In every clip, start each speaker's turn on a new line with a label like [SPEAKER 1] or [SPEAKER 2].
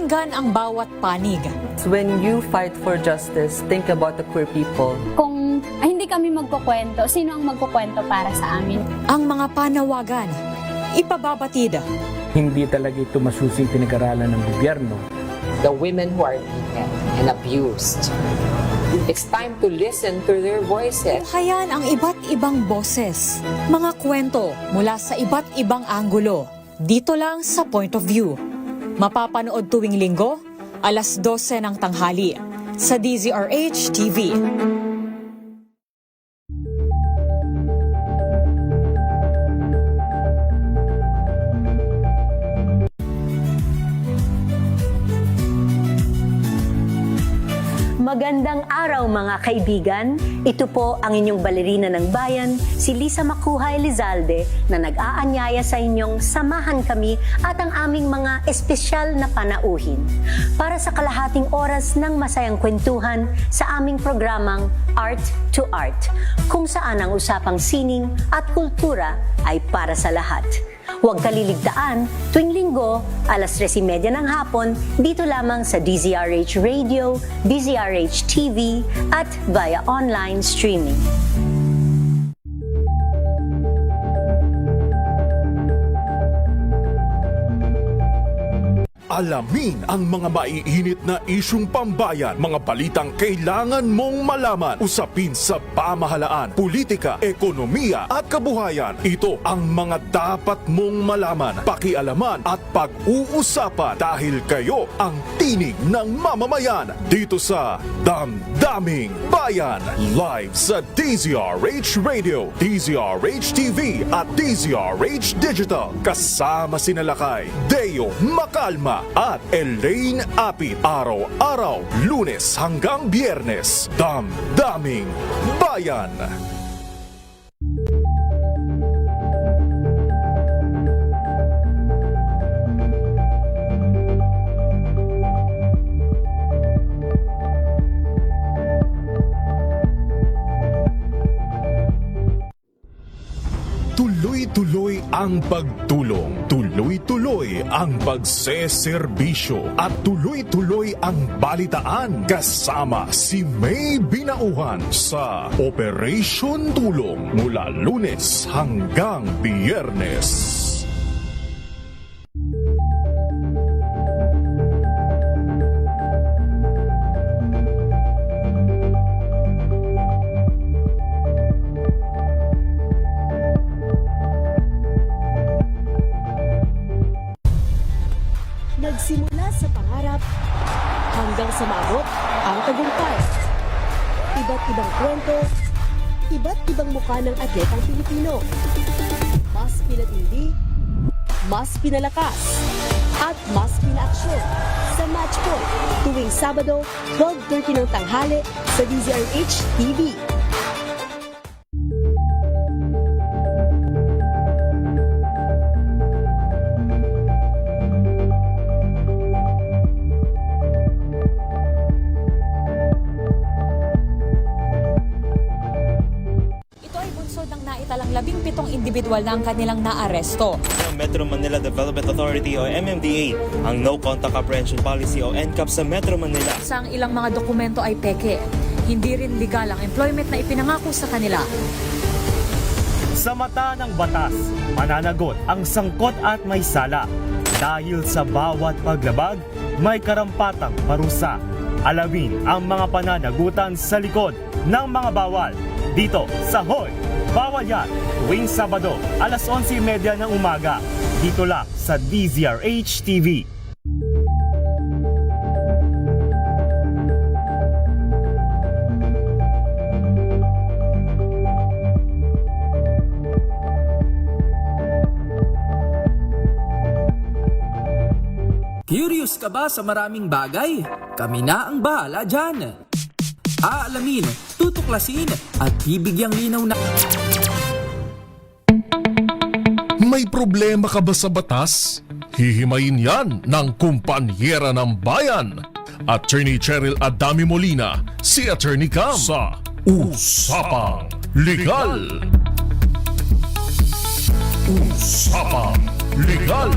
[SPEAKER 1] Pakinggan ang bawat panig.
[SPEAKER 2] When you fight for justice, think about the queer people.
[SPEAKER 3] Kung hindi kami magkukwento, sino ang magkukwento para sa amin?
[SPEAKER 1] Ang mga panawagan, ipababatid.
[SPEAKER 4] Hindi talaga ito masusing pinag-aralan ng gobyerno.
[SPEAKER 5] The women who are beaten and abused. It's time to listen to their voices.
[SPEAKER 1] Tunghayan ang iba't ibang boses, mga kwento mula sa iba't ibang anggulo. Dito lang sa Point of View. Mapapanood tuwing linggo, alas 12 ng tanghali sa DZRH TV.
[SPEAKER 6] Magandang araw mga kaibigan. Ito po ang inyong balerina ng bayan, si Lisa Macuja Elizalde, na nag-aanyaya sa inyong samahan kami at ang aming mga espesyal na panauhin para sa kalahating oras ng masayang kwentuhan sa aming programang Art to Art, kung saan ang usapang sining at kultura ay para sa lahat. Huwag kaliligtaan, tuwing linggo, alas 3:30 ng hapon, dito lamang sa DZRH Radio, DZRH TV, at via online streaming.
[SPEAKER 7] Alamin ang mga maiinit na isyung pambayan, mga balitang kailangan mong malaman, usapin sa pamahalaan, politika, ekonomiya at kabuhayan. Ito ang mga dapat mong malaman, pakialaman at pag-uusapan dahil kayo ang tinig ng mamamayan dito sa Damdaming Bayan. Live sa DZRH Radio, DZRH TV at DZRH Digital. Kasama sina Lakay, Deo Macalma at Elaine Apit. Araw-araw, Lunes hanggang Biyernes. Damdaming Bayan. Tuloy-tuloy ang pagtulong, tuloy-tuloy ang pagseserbisyo at tuloy-tuloy ang balitaan kasama si May Binauhan sa Operation Tulong mula Lunes hanggang Biyernes.
[SPEAKER 8] Nagsimula sa pangarap hanggang sa maabot ang tagumpay. Iba't ibang kwento, iba't ibang mukha ng atletang Pilipino. Mas pinatindi, mas pinalakas, at mas pinaaksyon sa Match Point tuwing Sabado, 12:30 ng tanghali sa DZRH TV.
[SPEAKER 1] Naitalang 17 individual na ang kanilang naaresto.
[SPEAKER 9] Ng Metro Manila Development Authority o MMDA ang No Contact Apprehension Policy o NCAP sa Metro Manila.
[SPEAKER 1] Isang ilang mga dokumento ay peke. Hindi rin legal ang employment na ipinangako sa kanila.
[SPEAKER 10] Sa mata ng batas, mananagot ang sangkot at may sala. Dahil sa bawat paglabag, may karampatang parusa. Alamin ang mga pananagutan sa likod ng mga bawal. Dito sa Hoy! Bawal Yan, tuwing Sabado, alas 11:30 ng umaga. Dito lang sa DZRH TV.
[SPEAKER 11] Curious ka ba sa maraming bagay? Kami na ang bahala dyan. Aalamin, tutuklasin at bibigyang linaw na...
[SPEAKER 7] May problema ka ba sa batas? Hihimayin yan ng kumpanyera ng bayan. Attorney Cheryl Adami Molina, si Attorney Cam sa Usapang Legal. Usapang Legal.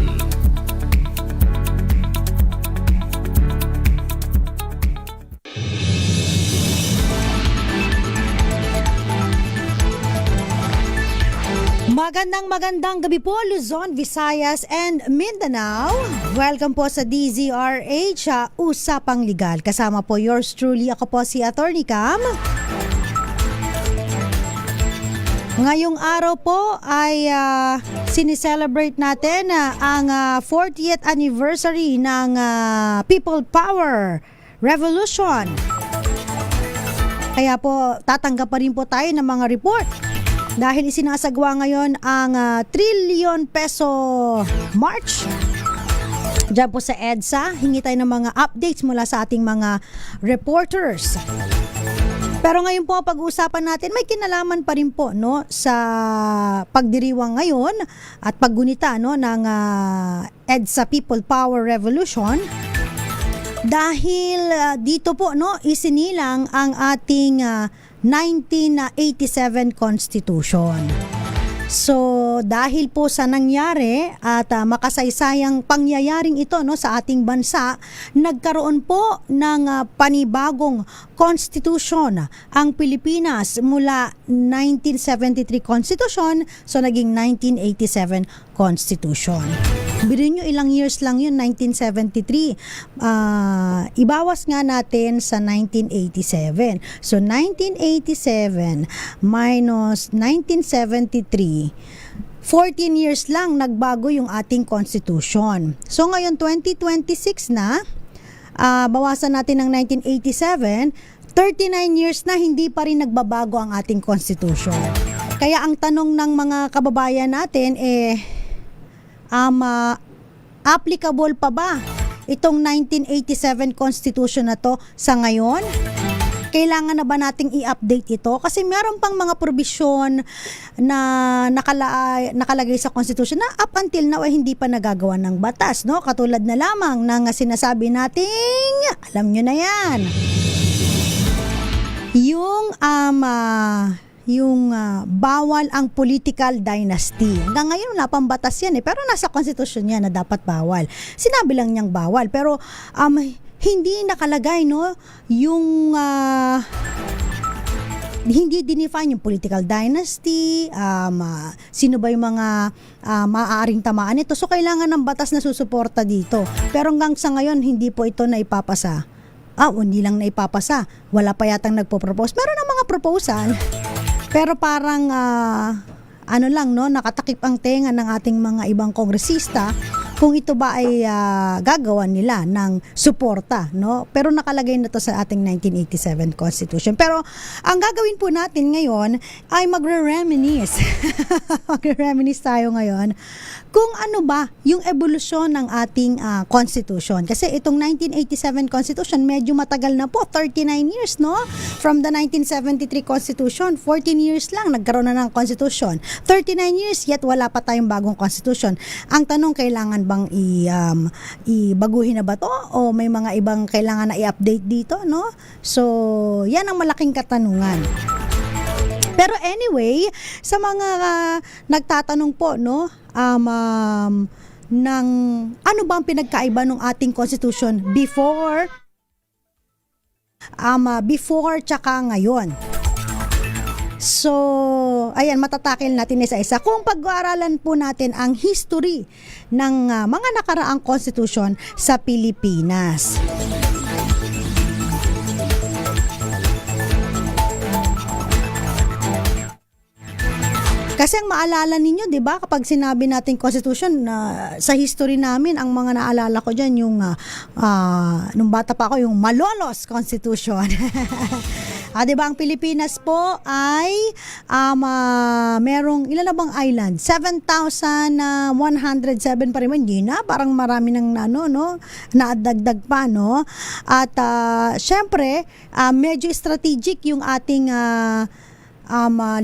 [SPEAKER 12] Magandang gabi po Luzon, Visayas and Mindanao. Welcome po sa DZRH, Usapang Legal. Kasama po yours truly, ako po si Attorney Cam. Ngayong araw po ay sinicelebrate natin ang 40th anniversary ng People Power Revolution. Kaya po tatanggap pa rin po tayo ng mga report dahil isinasagwa ngayon ang trillion peso march. Diyan po sa EDSA, hingi tayo ng mga updates mula sa ating mga reporters. Pero ngayon po pag-uusapan natin, may kinalaman pa rin po no sa pagdiriwang ngayon at paggunita no ng EDSA People Power Revolution. Dahil dito po no isinilang ang ating 1987 Constitution. So dahil po sa nangyari at makasaysayang pangyayaring ito no sa ating bansa, nagkaroon po ng panibagong constitution ang Pilipinas mula 1973 Constitution so naging 1987 Constitution. Birin nyo ilang years lang yun, 1973. Ibawas nga natin sa 1987. So 1987 minus 1973, 14 years lang nagbago yung ating constitution. So ngayon 2026 na, bawasan natin ng 1987, 39 years na hindi pa rin nagbabago ang ating constitution. Kaya ang tanong ng mga kababayan natin applicable pa ba itong 1987 Constitution na to sa ngayon? Kailangan na ba nating i-update ito? Kasi meron pang mga probisyon na nakalagay sa Constitution na up until now ay hindi pa nagagawa ng batas, no? Katulad na lamang ng sinasabi nating, alam nyo na yan, yung bawal ang political dynasty. Hanggang ngayon wala pang batas yan pero nasa constitution yan na dapat bawal. Sinabi lang niyang bawal pero hindi nakalagay no yung hindi dinefine yung political dynasty, sino ba yung mga maaaring tamaan nito. So kailangan ng batas na susuporta dito. Pero hanggang sa ngayon hindi po ito na ipapasa. Hindi lang na ipapasa. Wala pa yatang nagpo-propose. Meron ng mga proposal. Pero parang lang no, nakatakip ang tenga ng ating mga ibang kongresista kung ito ba ay gagawan nila ng suporta, no? Pero nakalagay na to sa ating 1987 Constitution. Pero ang gagawin po natin ngayon ay magre-reminisce. Magre-reminisce tayo ngayon kung ano ba yung evolusyon ng ating Constitution. Kasi itong 1987 Constitution medyo matagal na po, 39 years, no? From the 1973 Constitution, 14 years lang nagkaroon na ng Constitution. 39 years yet wala pa tayong bagong Constitution. Ang tanong, kailangan bang ibaguhin na ba to o may mga ibang kailangan na i-update dito, no? So, yan ang malaking katanungan. Pero anyway, sa mga nagtatanong po, no, ng ano ba ang pinagkaiba ng ating Constitution before tsaka ngayon. So, ayan, matatakil natin isa-isa. Kung pag-aaralan po natin ang history ng mga nakaraang Constitution sa Pilipinas. Kasi ang maalala ninyo, 'di ba, kapag sinabi natin Constitution sa history namin, ang mga naalala ko diyan yung nung bata pa ako, yung Malolos Constitution. 'Di ba ang Pilipinas po ay merong ilan na bang island? 7,107 pa rin, hindi na, parang marami nang naadagdag pa, no? At syempre, medyo strategic yung ating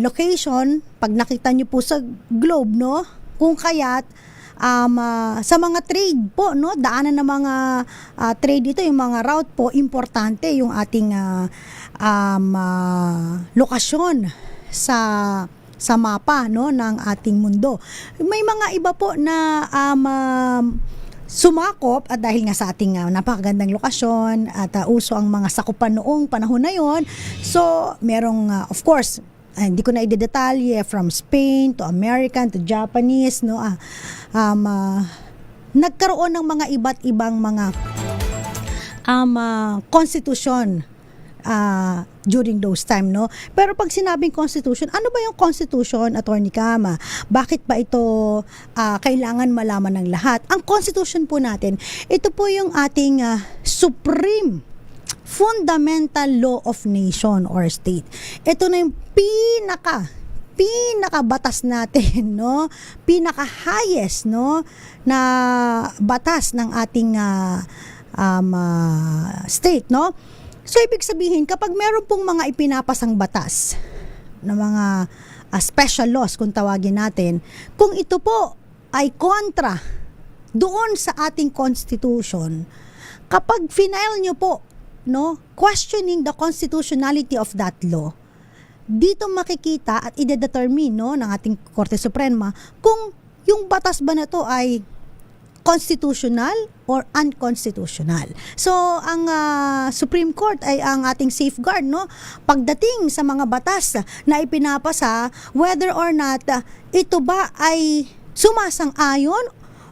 [SPEAKER 12] location pag nakita nyo po sa globe, no? Kung kaya't sa mga trade po, no, daanan ng mga trade dito, yung mga route po, importante yung ating lokasyon sa mapa, no, ng ating mundo. May mga iba po na sumakop at dahil nga sa ating napakagandang lokasyon at uso ang mga sakupan noong panahon na yon, so merong of course hindi ko na idedetalye, from Spain to American to Japanese, no, nagkaroon ng mga iba't ibang mga constitution during those time, no? Pero pag sinabing constitution, ano ba yung constitution, Attorney Cam? Bakit ba ito kailangan malaman ng lahat? Ang constitution po natin, ito po yung ating supreme fundamental law of nation or state. Ito na yung pinaka batas natin, no? Pinaka highest, no, na batas ng ating state, no? So, ibig sabihin, kapag meron pong mga ipinapasang batas na mga special laws, kung tawagin natin, kung ito po ay kontra doon sa ating constitution, kapag final nyo po, no, questioning the constitutionality of that law, dito makikita at i-determine, no, ng ating Korte Suprema kung yung batas ba na to ay constitutional or unconstitutional. So, ang Supreme Court ay ang ating safeguard, no? Pagdating sa mga batas na ipinapasa, whether or not ito ba ay sumasang-ayon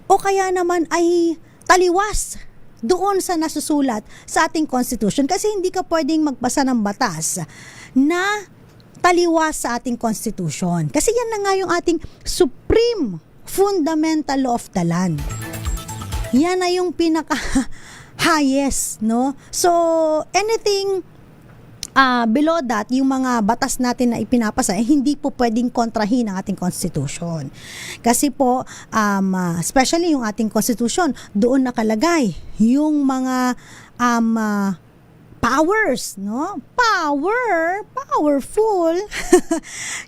[SPEAKER 12] o kaya naman ay taliwas doon sa nasusulat sa ating Constitution. Kasi hindi ka pwedeng magpasa ng batas na taliwas sa ating Constitution. Kasi yan na nga yung ating supreme fundamental law of the land. Yan na yung pinaka highest, no? So, anything below that, yung mga batas natin na ipinapasa, hindi po pwedeng kontrahin ang ating constitution. Kasi po, especially yung ating constitution, doon nakalagay yung mga powers, no? Powerful.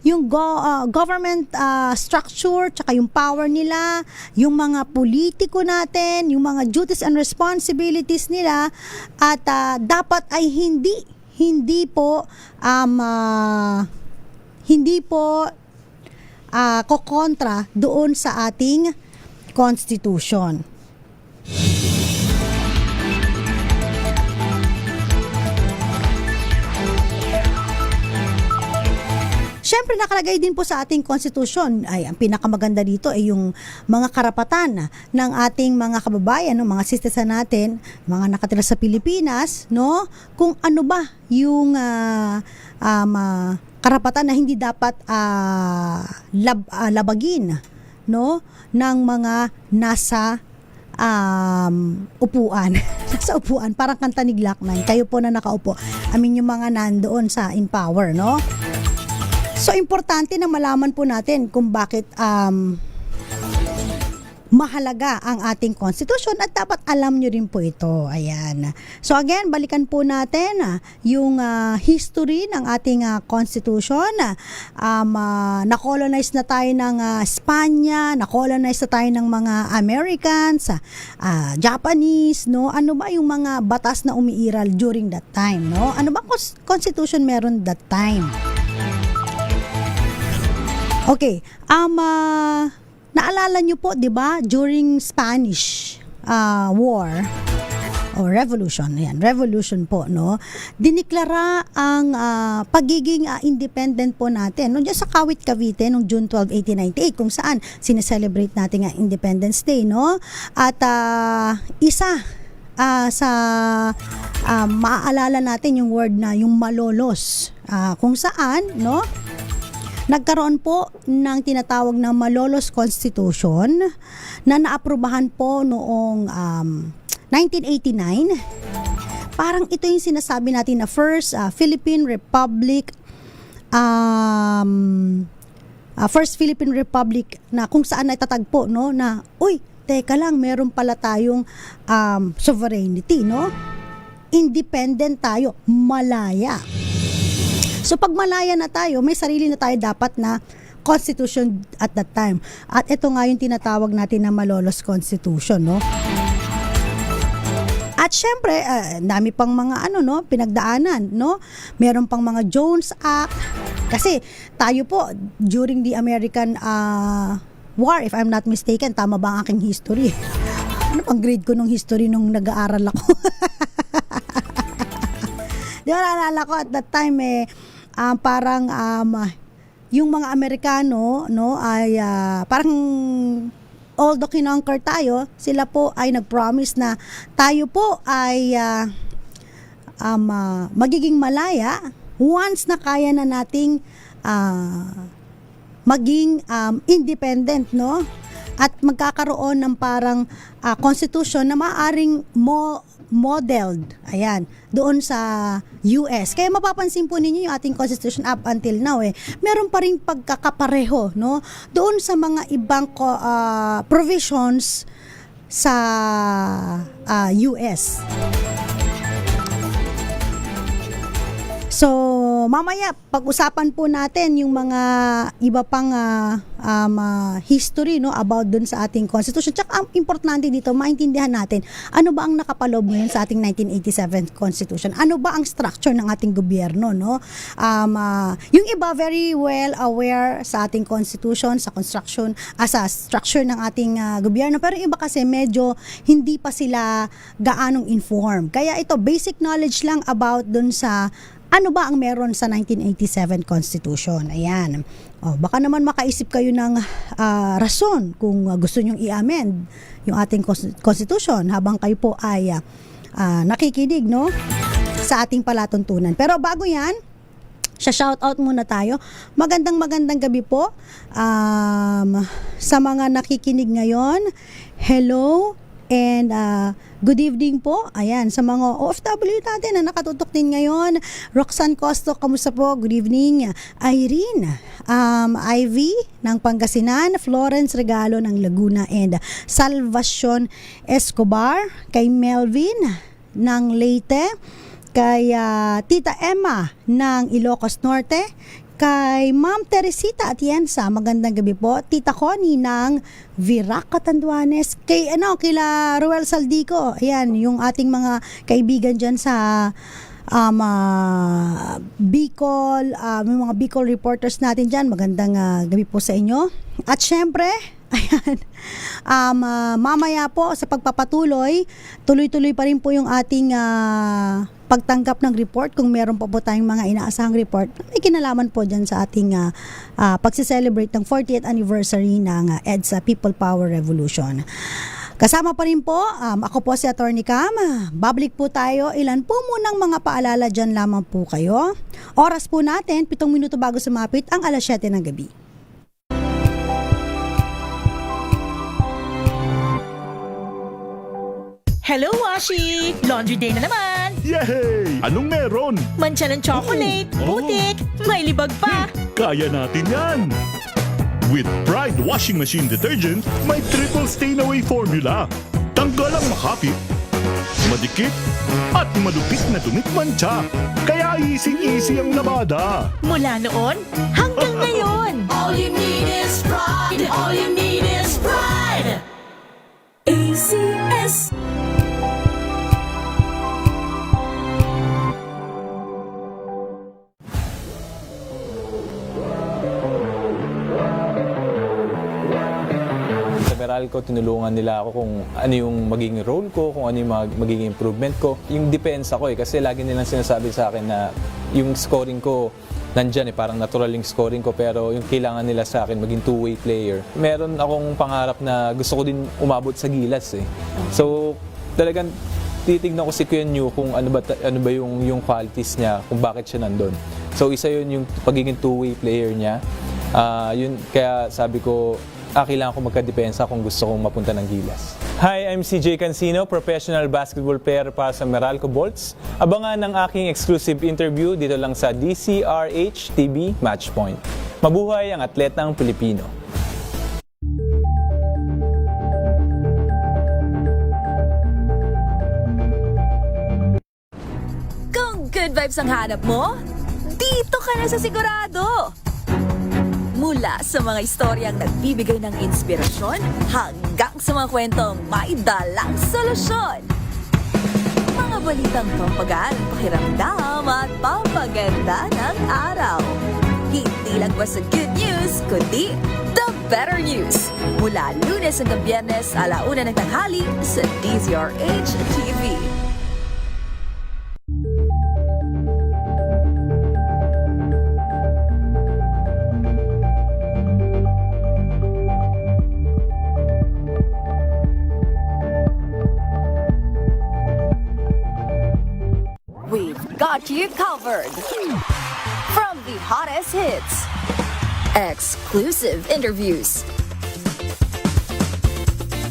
[SPEAKER 12] Yung government structure, tsaka yung power nila, yung mga politiko natin, yung mga duties and responsibilities nila, at dapat ay hindi po kokontra doon sa ating constitution. Siyempre, nakalagay din po sa ating konstitusyon, ay ang pinakamaganda dito ay yung mga karapatan ng ating mga kababayan, no, mga citizen natin, mga nakatira sa Pilipinas, no, kung ano ba yung karapatan na hindi dapat labagin, no, ng mga nasa upuan. Sa upuan, parang kanta ni Glock-9. Kayo po na nakaupo. Yung mga nandoon sa in power, no? So, importante na malaman po natin kung bakit mahalaga ang ating constitution at dapat alam nyo rin po ito. Ayan. So, again, balikan po natin yung history ng ating constitution. Na-colonize na tayo ng Espanya, na-colonize na tayo ng mga Americans, Japanese, no? Ano ba yung mga batas na umiiral during that time, no? Ano ba constitution meron that time? Okay, naalala nyo po, 'di ba, during Spanish War o Revolution, ayan, Revolution po, no? Diniklara ang pagiging independent po natin noon sa Kawit, Cavite noong June 12, 1898, kung saan sineselebrate natin ang Independence Day, no? At isa sa maaalala natin yung word na yung malolos, kung saan, no, nagkaroon po ng tinatawag na Malolos Constitution na naaprubahan po noong 1989. Parang ito yung sinasabi natin na First Philippine Republic, First Philippine Republic, na kung saan naitatagpo, no, na uy, teka lang, meron pala tayong sovereignty, no? Independent tayo, malaya. So, pag malaya na tayo, may sarili na tayo dapat na constitution at that time. At ito nga yung tinatawag natin na Malolos Constitution, no? At syempre, dami pang mga pinagdaanan, no? Meron pang mga Jones Act. Kasi tayo po, during the American War, if I'm not mistaken, tama ba ang aking history? Ano pang grade ko nung history nung nag-aaral ako? Di ba, naalala ko at that time, parang yung mga Amerikano, no, ay parang although kinonquer tayo, sila po ay nag-promise na tayo po ay magiging malaya once na kaya na nating maging independent, no? At magkakaroon ng parang constitution na maaring modeled, ayan, doon sa US. Kaya mapapansin po ninyo yung ating constitution up until now, meron pa rin pagkakapareho, no? Doon sa mga ibang provisions sa US. So, mamaya pag-usapan po natin yung mga iba pang history, no, about dun sa ating constitution. Tsaka ang importante dito, maintindihan natin ano ba ang nakapaloob ngayon sa ating 1987 constitution. Ano ba ang structure ng ating gobyerno, no? Yung iba very well aware sa ating constitution, sa construction, sa structure ng ating gobyerno, pero iba kasi medyo hindi pa sila gaanong informed. Kaya ito, basic knowledge lang about dun sa ano ba ang meron sa 1987 Constitution? Ayan. Baka naman makaisip kayo ng rason kung gusto nyong i-amend yung ating Constitution habang kayo po ay nakikinig, no, sa ating palatuntunan. Pero bago yan, shoutout muna tayo. Magandang gabi po sa mga nakikinig ngayon. Hello and good evening po. Ayan, sa mga OFW natin na nakatutok din ngayon. Roxanne Costo, kamusta po? Good evening. Irene, Ivy ng Pangasinan, Florence Regalo ng Laguna, and Salvacion Escobar, kay Melvin ng Leyte, kay Tita Emma ng Ilocos Norte, kay Ma'am Teresita Atienza, magandang gabi po. Tita Connie ng Virac, Catanduanes, kila Ruel Saldico, ayan, yung ating mga kaibigan dyan sa Bicol, yung mga Bicol reporters natin dyan, magandang gabi po sa inyo. At syempre, ayan, mamaya po sa pagpapatuloy, tuloy-tuloy pa rin po yung ating pagtanggap ng report. Kung meron pa po tayong mga inaasahang report, may kinalaman po dyan sa ating pagsiselebrate ng 40th anniversary ng EDSA People Power Revolution. Kasama pa rin po, ako po si Attorney Cam. Babalik po tayo. Ilan po munang mga paalala dyan lamang po kayo. Oras po natin, 7 minuto bago sumapit ang 7:00 ng gabi.
[SPEAKER 13] Hello, Washi! Laundry day na naman!
[SPEAKER 7] Yay! Anong meron?
[SPEAKER 13] Mancha ng chocolate, putik, may libag pa!
[SPEAKER 7] Kaya natin yan! With Pride Washing Machine Detergent, may triple stain-away formula. Tanggal ang makapit, madikit, at malupit na dumit mancha. Kaya easy-easy ang labada.
[SPEAKER 13] Mula noon hanggang ngayon! All you need is pride! All you need is pride! ACS!
[SPEAKER 14] Ko, tinulungan nila ako kung ano yung magiging role ko, kung ano yung magiging improvement ko. Yung depensa ko kasi lagi nilang sinasabi sa akin na yung scoring ko nandyan parang natural yung scoring ko, pero yung kailangan nila sa akin maging two-way player. Meron akong pangarap na gusto ko din umabot sa Gilas So, talagang titignan ko si Kuya New kung ano ba yung qualities niya, kung bakit siya nandun. So, isa yun yung pagiging two-way player niya. Yun, kaya sabi ko, kailangan ko magkadepensa kung gusto kong mapunta ng Gilas. Hi, I'm CJ Cancino, professional basketball player para sa Meralco Bolts. Abangan ang aking exclusive interview dito lang sa DCRH TV Matchpoint. Mabuhay ang atletang Pilipino.
[SPEAKER 13] Kung good vibes ang hanap mo, dito ka na sa Sigurado! Mula sa mga istoryang nagbibigay ng inspirasyon hanggang sa mga kwentong may dalang solusyon. Mga balitang pampagaan, pakiramdam at pampaganda ng araw. Hindi lang basta good news, kundi the better news. Mula Lunes hanggang Biyernes, 1:00 ng tanghali sa DZRH TV. we've got you covered. From the hottest hits, exclusive interviews,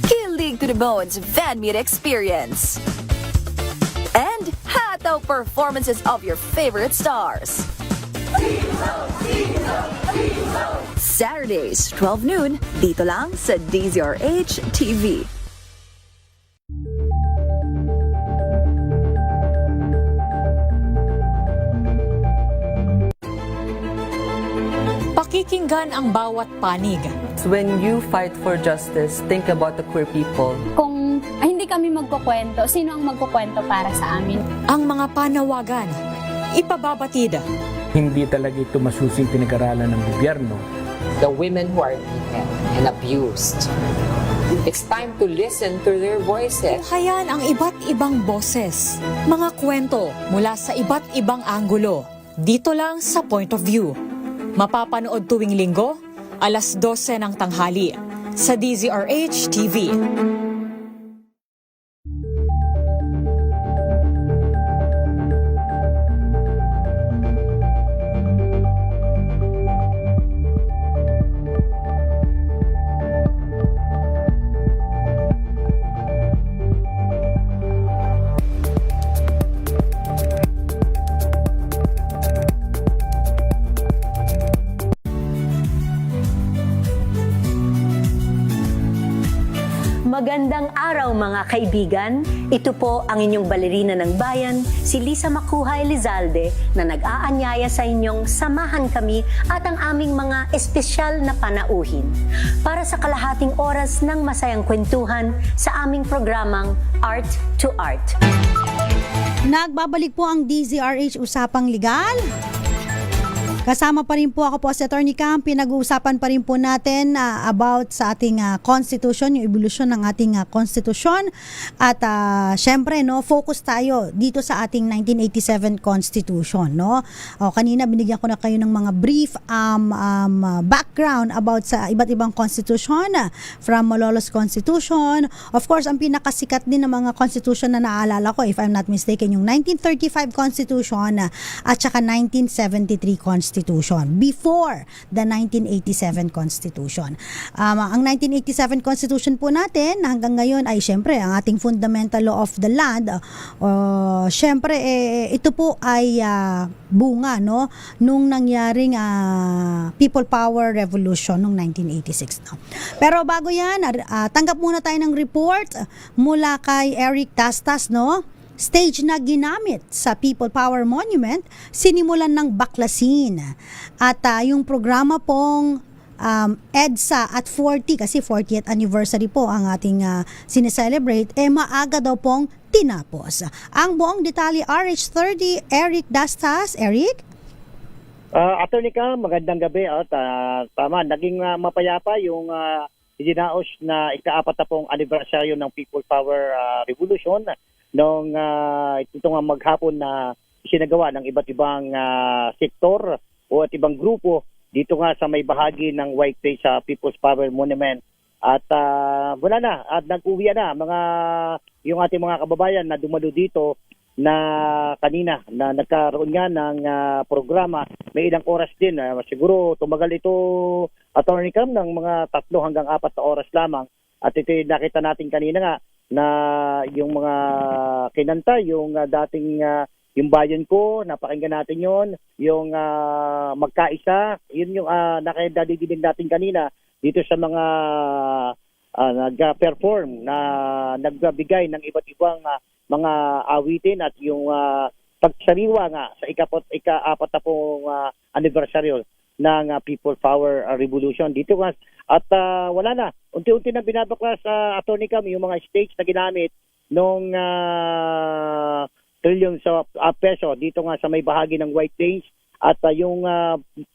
[SPEAKER 13] kilig to the bones fan meet experience, and hataw performances of your favorite stars. Saturdays, 12 noon, dito lang sa DZRH TV.
[SPEAKER 1] Pakikinggan ang bawat panig.
[SPEAKER 2] When you fight for justice, think about the queer people.
[SPEAKER 3] Kung hindi kami magkukwento, sino ang magkukwento para sa amin?
[SPEAKER 1] Ang mga panawagan, ipababatid.
[SPEAKER 4] Hindi talaga ito masusing pinag-aralan ng gobyerno.
[SPEAKER 5] The women who are beaten and abused. It's time to listen to their voices.
[SPEAKER 1] Tunghayan ang iba't ibang boses, mga kwento mula sa iba't ibang anggulo. Dito lang sa Point of View. Mapapanood tuwing linggo, alas 12 ng tanghali sa DZRH TV.
[SPEAKER 6] Magandang araw mga kaibigan. Ito po ang inyong balerina ng bayan, si Lisa Macuja Elizalde, na nag-aanyaya sa inyong samahan kami at ang aming mga espesyal na panauhin para sa kalahating oras ng masayang kwentuhan sa aming programang Art to Art.
[SPEAKER 12] Nagbabalik po ang DZRH Usapang Legal. Kasama pa rin po ako po si Attorney Cam. Pinag-uusapan pa rin po natin about sa ating constitution, yung evolusyon ng ating constitution. At syempre, no, focus tayo dito sa ating 1987 constitution. No? Kanina binigyan ko na kayo ng mga brief background about sa iba't ibang constitution. From Malolos Constitution. Of course, ang pinakasikat din ng mga constitution na naalala ko, if I'm not mistaken, yung 1935 constitution at saka 1973 constitution. Before the 1987 Constitution. Ang 1987 Constitution po natin hanggang ngayon ay syempre ang ating fundamental law of the land. Syempre ito po ay bunga no nung nangyaring People Power Revolution noong 1986. No? Pero bago yan, tanggap muna tayo ng report mula kay Eric Tastas, no? Stage na ginamit sa People Power Monument, sinimulan ng baklasin. At yung programa pong EDSA at 40, kasi 40th anniversary po ang ating sineselebrate, maaga daw pong tinapos. Ang buong detalye, RH30, Eric Dastas. Eric?
[SPEAKER 15] Attorney Cam, magandang gabi. Tama, naging mapayapa yung idinaos na ika-4 na pong anibersaryo ng People Power Revolution noong ito nga maghapon na isinagawa ng iba't ibang sektor o at ibang grupo dito nga sa may bahagi ng White Bay sa People's Power Monument. At wala na, at nag-uwi na yung ating mga kababayan na dumalo dito na kanina na nagkaroon nga ng programa. May ilang oras din, siguro tumagal ito, Attorney Cam, ng mga 3 hanggang 4 na oras lamang. At ito nakita natin kanina nga na yung mga kinanta, yung dating yung bayan ko, napakinggan natin yung magkaisa, yun yung nakadadidinig natin kanina dito sa mga nag-perform na nagbabigay ng iba't ibang mga awitin at yung pagsariwa nga sa ika-4 na pong anibersaryo ng People Power Revolution dito nga. At wala na, unti-unti na binabaklas sa Attorney Cam yung mga stage na ginamit nung trillion sa peso dito nga sa may bahagi ng White Plains. At yung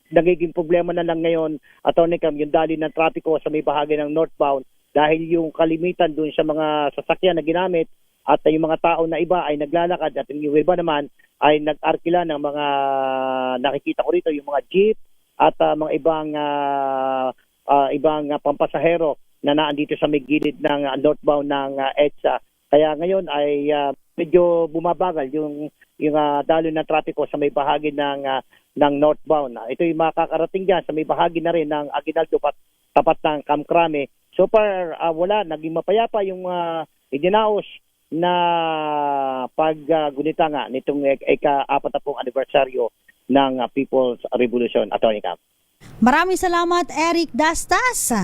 [SPEAKER 15] nagiging problema na lang ngayon, Attorney Cam, yung dali ng trapiko sa may bahagi ng northbound dahil yung kalimitan dun sa mga sasakyan na ginamit at yung mga tao na iba ay naglalakad at yung iba naman ay nag-arkila ng mga nakikita ko rito, yung mga jeep at mga ibang pampasahero na naandito sa may gilid ng northbound ng EDSA. Kaya ngayon ay medyo bumabagal yung yung daloy ng trapiko sa may bahagi ng northbound. Ito yung makakarating dyan sa may bahagi na rin ng Aguinaldo tapat ng Kamkrame. So far, wala. Naging mapayapa yung idinaos na paggunita nga nitong ika-40 anibersaryo ng People's Revolution. Attorney Cam.
[SPEAKER 12] Maraming salamat, Eric Dastas.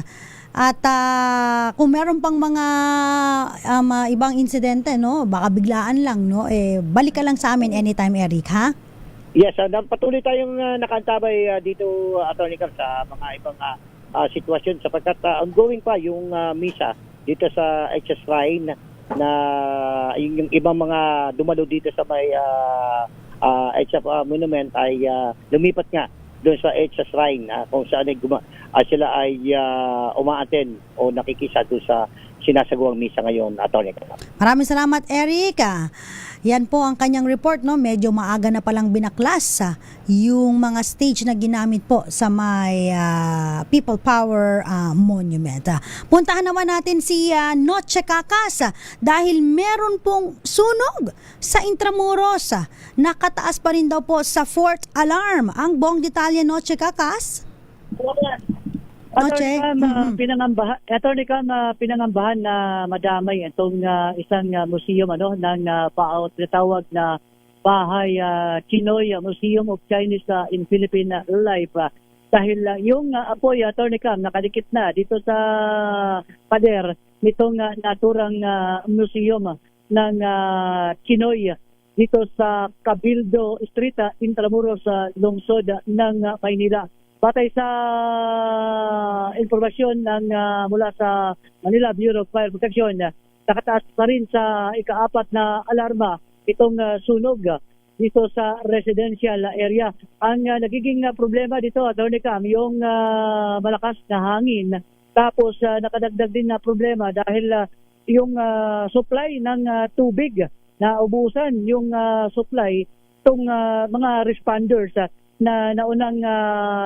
[SPEAKER 12] At kung meron pang mga ibang insidente, no, baka biglaan lang, no, balik ka lang sa amin anytime, Eric, ha?
[SPEAKER 15] Yes, patuloy tayong nakantabay dito, Attorney Cam, sa mga ibang sitwasyon sapagkat ongoing pa yung misa dito sa HS Shrine na yung ibang mga dumalo dito sa may HS Monument ay lumipat nga doon sa HS Shrine kung saan sila ay umaaten o nakikisa doon sa sinasagawang misa ngayon, Attorney.
[SPEAKER 12] Maraming salamat, Eric. Yan po ang kanyang report, no? Medyo maaga na palang binaklas yung mga stage na ginamit po sa may People Power Monument. Puntahan naman natin si Noche Cacas dahil meron pong sunog sa Intramuros. Nakataas pa rin daw po sa fourth alarm. Ang buong detalye, Noche Cacas? Noche?
[SPEAKER 16] Pinangambahan na madamay itong isang museum ng tinatawag na Bahay Chinoy Museum of Chinese and Philippine Life. Dahil yung apoy, Attorney Cam, nakadikit na dito sa pader nitong naturang museum ng Chinoy dito sa Cabildo Street, Intramuros, lungsod ng Maynila. Batay sa informasyon mula sa Manila Bureau of Fire Protection, nakataas pa rin sa ika-4 na alarma itong sunog dito sa residential area. Ang nagiging problema dito, Attorney Cam, yung malakas na hangin. Tapos nakadagdag din na problema dahil yung supply ng tubig na ubusan yung supply itong mga responders na naunang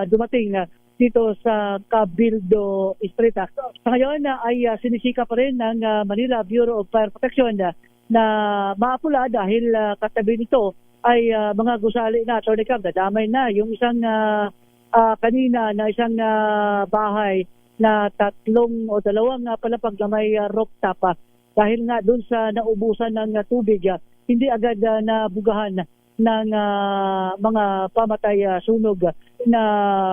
[SPEAKER 16] dumating dito sa Cabildo Street. Sa ngayon ay sinisika pa rin ng Manila Bureau of Fire Protection na maapula dahil katabi nito ay mga gusali na, Attorney Cam, dadamay na yung isang kanina na isang bahay na 3 o 2 palapag na may rooftop. Dahil nga dun sa naubusan ng tubig, hindi agad nabugahan ng mga pamatay sunog na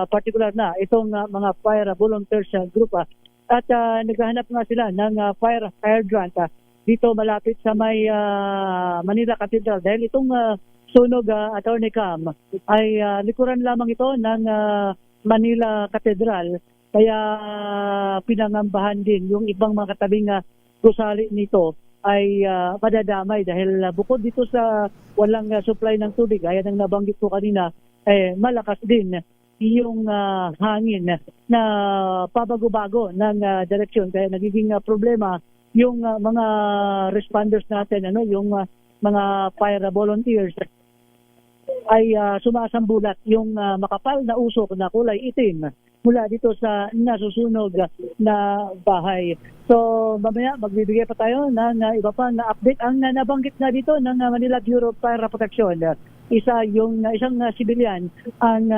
[SPEAKER 16] particular na itong mga fire volunteers group. At naghahanap nga sila ng fire hydrant dito malapit sa may Manila Cathedral. Dahil itong sunog, Attorney Cam, ay likuran lamang ito ng Manila Cathedral. Kaya pinangambahan din yung ibang mga katabing gusali nito ay madadamay dahil bukod dito sa walang supply ng tubig, gaya ng nabanggit ko kanina, malakas din yung hangin na pabago-bago ng direksyon. Kaya nagiging problema yung mga responders natin, yung mga fire volunteers ay sumasambulat yung makapal na usok na kulay itim mula dito sa nasusunog na bahay. So mamaya magbibigay pa tayo ng iba pang update. Ang nabanggit na dito ng Manila Bureau of Fire Protection, isang sibilyan ang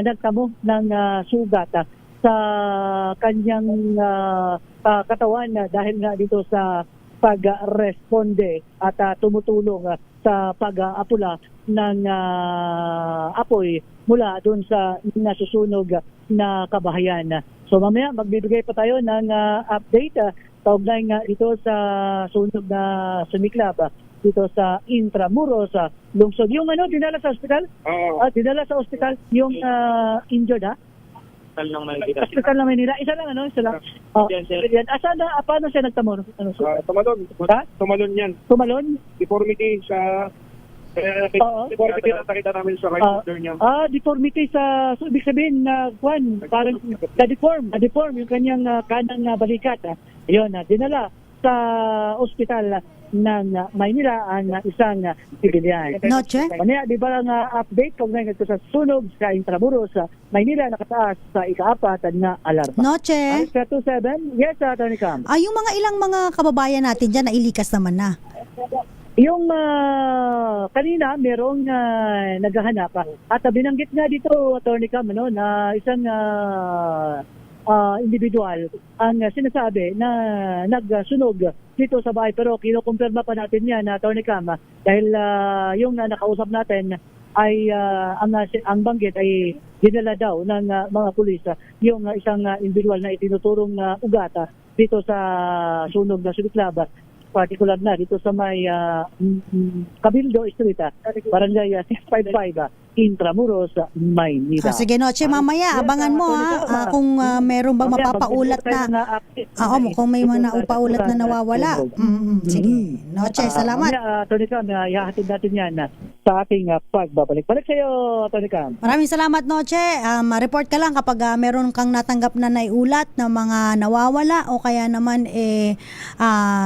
[SPEAKER 16] nagtamo ng sugat sa kanyang katawan dahil nga dito sa pag-responde at tumutulong sa pag-apula ng apoy mula doon sa nasusunog na kabahayan. So mamaya magbibigay pa tayo ng update kaugnay nga dito sa sunog na sumiklab dito sa Intramuros lungsod. Yung dinala sa ospital? Dinala sa ospital yung injured, Hospital ng Maynila. Isa lang, Isa lang. Yan. Asan na, paano siya nagtamo?
[SPEAKER 17] Tumalon yan.
[SPEAKER 16] Tumalon?
[SPEAKER 17] Deformity sa... deformity na nakita namin sa right shoulder niya.
[SPEAKER 16] Deformity sa... So, ibig sabihin na, parang na-deform yung kanyang kanang balikat. Yun, dinala sa ospital ng Maynila ang isang sibilyan.
[SPEAKER 12] Noche?
[SPEAKER 16] Mania, di ba ang update kung ngayon ito sa sunog sa Intramuros, Maynila nakataas sa ika-4 na alarma.
[SPEAKER 12] Noche?
[SPEAKER 16] Sa 27, yes, Attorney Cam.
[SPEAKER 12] Yung mga ilang mga kababayan natin dyan na ilikas naman na.
[SPEAKER 16] Yung kanina merong naghahanap at binanggit nga dito, Attorney Cam, na isang individual ang sinasabi na nagsunog dito sa bahay, pero kinukumpirma pa natin yan, Attorney Cam, dahil yung nakausap natin ay ang banggit ay dinala daw ng mga pulis yung isang individual na itinuturong ugata dito sa sunog na sumiklab, particular na dito sa may Cabildo Street, Barangay 655, Intramuros, Maynila.
[SPEAKER 12] Sige, Noche, mamaya abangan mo kung meron bang mapapaulat na kung may mga naupaulat na nawawala. Sige, Noche, salamat.
[SPEAKER 16] Tony Cam, ihahatid natin yan sa ating pagbabalik. Balik sa iyo, Tony Cam.
[SPEAKER 12] Maraming salamat, Noche. Report ka lang kapag meron kang natanggap na naiulat na mga nawawala o kaya naman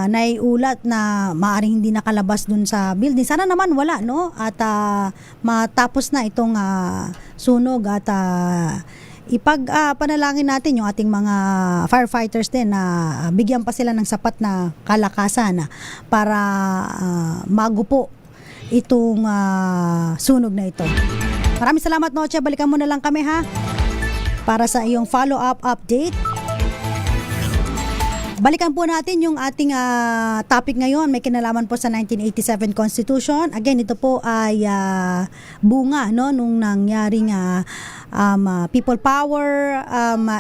[SPEAKER 12] naiulat na maaaring hindi nakalabas dun sa building. Sana naman wala, no? At matapos na itong sunog at panalangin natin yung ating mga firefighters din na bigyan pa sila ng sapat na kalakasan para magupo itong sunog na ito. Maraming salamat, Noche. Balikan mo na lang kami para sa iyong follow-up update. Balikan po natin yung ating topic ngayon. May kinalaman po sa 1987 Constitution. Again, ito po ay bunga nung nangyaring People Power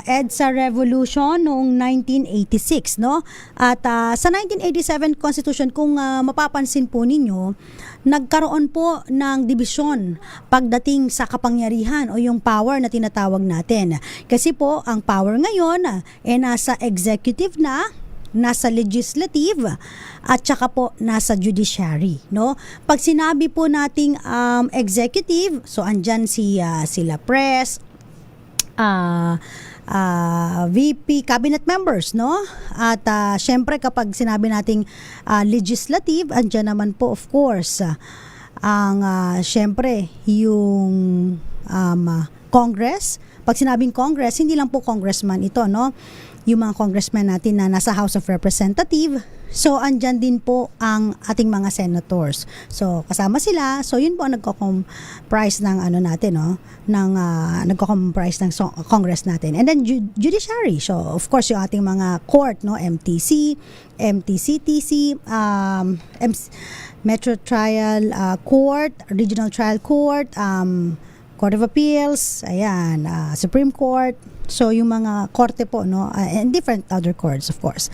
[SPEAKER 12] EDSA Revolution noong 1986. At sa 1987 Constitution, kung mapapansin po ninyo, nagkaroon po ng dibisyon pagdating sa kapangyarihan o yung power na tinatawag natin. Kasi po, ang power ngayon nasa executive na, nasa legislative, at saka po nasa judiciary. Pag sinabi po nating executive, so andyan sila press, VP, cabinet members, At syempre kapag sinabi nating legislative, andyan naman po of course ang syempre yung Congress. Pag sinabing Congress, hindi lang po congressman ito, yung mga congressman natin na nasa House of Representative. So andyan din po ang ating mga senators. So kasama sila. So yun po ang nagko-comprise ng nagko-comprise ng Congress natin. And then judiciary. So of course yung ating mga court, MTC, MTCTC, Metro Trial Court, Regional Trial Court, Court of Appeals, Supreme Court. So yung mga korte po, and different other courts of course.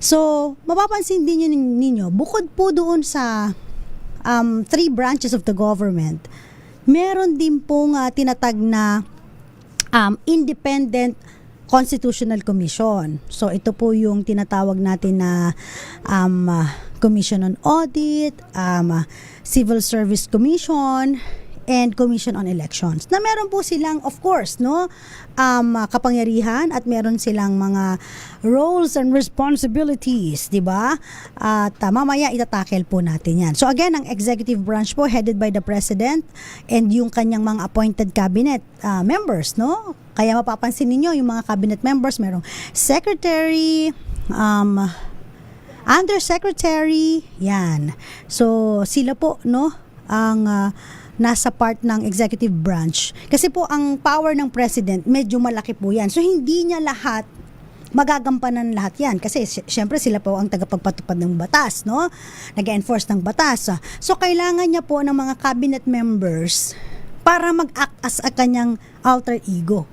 [SPEAKER 12] So mapapansin din ninyo, bukod po doon sa three branches of the government, meron din pong tinatag na Independent Constitutional Commission. So ito po yung tinatawag natin na Commission on Audit, Civil Service Commission, and Commission on Elections. Na meron po silang, of course, kapangyarihan at meron silang mga roles and responsibilities, di ba? At mamaya itatakel po natin yan. So again, ang executive branch po headed by the President and yung kanyang mga appointed cabinet members, Kaya mapapansin ninyo yung mga cabinet members, merong secretary, undersecretary, yan. So sila po, ang nasa part ng executive branch. Kasi po ang power ng president, medyo malaki po yan. So hindi niya lahat magagampanan lahat yan. Kasi syempre sila po ang tagapagpatupad ng batas, nag-enforce ng batas. So kailangan niya po ng mga cabinet members para mag-act as a kanyang alter ego,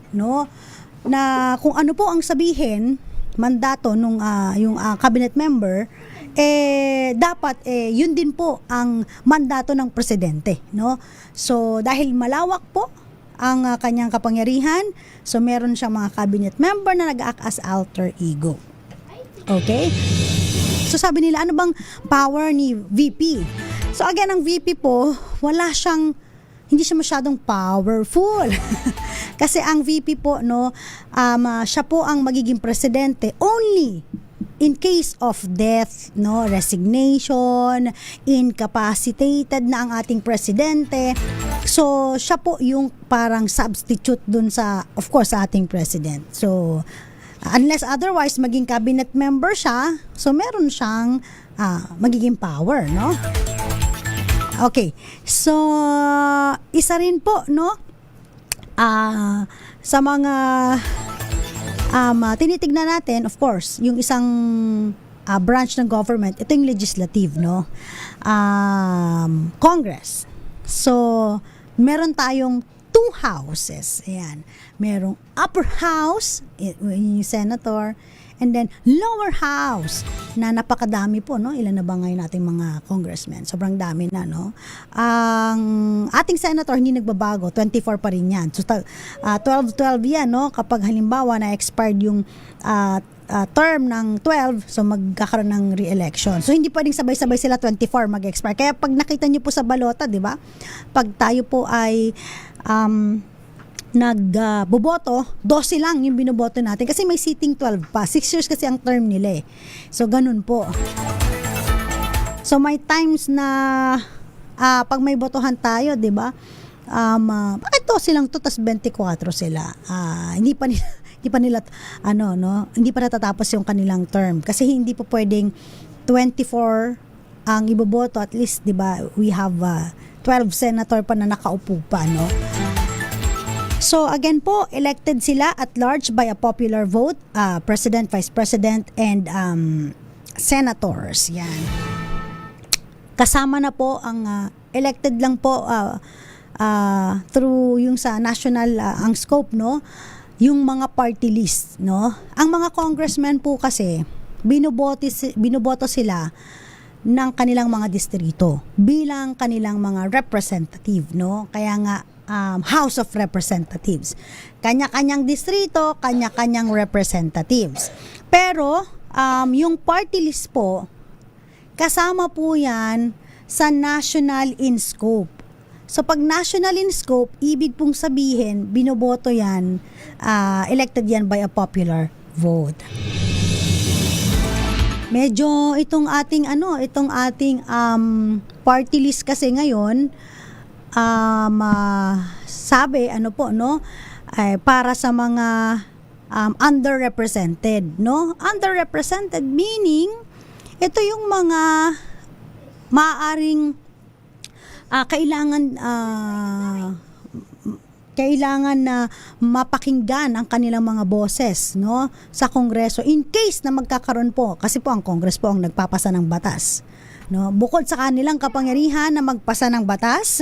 [SPEAKER 12] na kung ano po ang sabihin, mandato nung yung cabinet member, dapat yun din po ang mandato ng presidente, So dahil malawak po ang kanyang kapangyarihan, so meron siyang mga cabinet member na nag-act as alter ego. Okay? So sabi nila, ano bang power ni VP? So again, ang VP po, hindi siya masyadong powerful. Kasi ang VP po, siya po ang magiging presidente only in case of death, resignation, incapacitated na ang ating presidente. So, siya po yung parang substitute dun of course, sa ating president. So, unless otherwise maging cabinet member siya, so meron siyang magiging power, Okay. So, isa rin po, no? Sa mga tinitignan natin, of course, yung isang branch ng government, ito yung legislative, no? Congress. So, meron tayong two houses. Ayan. Merong upper house, yung senator, and then lower house na napakadami po, no? Ilan na ba ngayon nating mga congressmen? Sobrang dami na, no? Ang ating senator hindi nagbabago, 24 pa rin yan. So 12 yan, no? Kapag halimbawa na expired yung term ng 12, so magkakaroon ng re-election. So hindi pwedeng sabay-sabay sila 24 mag-expire. Kaya pag nakita niyo po sa balota, 'di ba? Pag tayo po ay nagboboto, 12 lang yung binoboto natin kasi may sitting 12 pa. 6 years kasi ang term nila eh. So ganun po. So may times na pag may botohan tayo, 'di ba? Bakit 12 lang to tas 24 sila? Hindi pa nila hindi pa natatapos yung kanilang term kasi hindi po pwedeng 24 ang iboboto, at least 'di ba? We have 12 senator pa na nakaupo pa, no? So again po, elected sila at large by a popular vote, president, vice president, and senators. Yan. Kasama na po ang elected lang po through yung sa national ang scope, no? Yung mga party list, no? Ang mga congressmen po kasi binoboto sila ng kanilang mga distrito bilang kanilang mga representative, no? Kaya nga House of Representatives. Kanya-kanyang distrito, kanya-kanyang representatives. Pero, yung party list po, kasama po yan sa national in scope. So, pag national in scope, ibig pong sabihin, binoboto yan, elected yan by a popular vote. Medyo itong ating party list kasi ngayon, sabi para sa mga underrepresented, no? Underrepresented meaning ito yung mga maaaring kailangan na mapakinggan ang kanilang mga boses, no, sa Kongreso in case na magkakaroon po, kasi po ang Congress po ang nagpapasa ng batas, no? Bukod sa kanilang kapangyarihan na magpasa ng batas,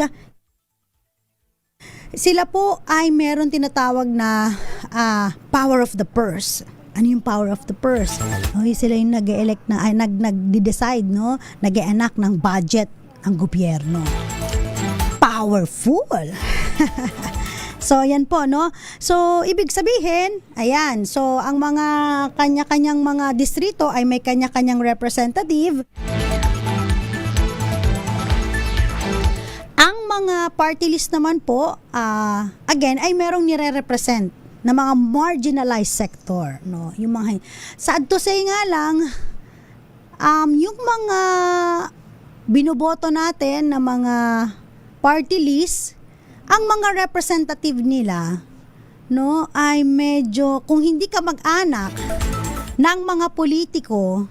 [SPEAKER 12] sila po ay meron tinatawag na power of the purse. Ano yung power of the purse? Sila yung nag-elect na, nag-decide, no? Nag-enact ng budget ang gobyerno. Powerful! So, yan po, no? So, ibig sabihin, ayan, so, ang mga kanya-kanyang mga distrito ay may kanya-kanyang representative. Ang mga party list naman po, again, ay merong nire-represent na mga marginalized sector, no? Yung mga, sad to say nga lang, yung mga binoboto natin na mga party list, ang mga representative nila, no, ay medyo, kung hindi ka mag-anak ng mga politiko,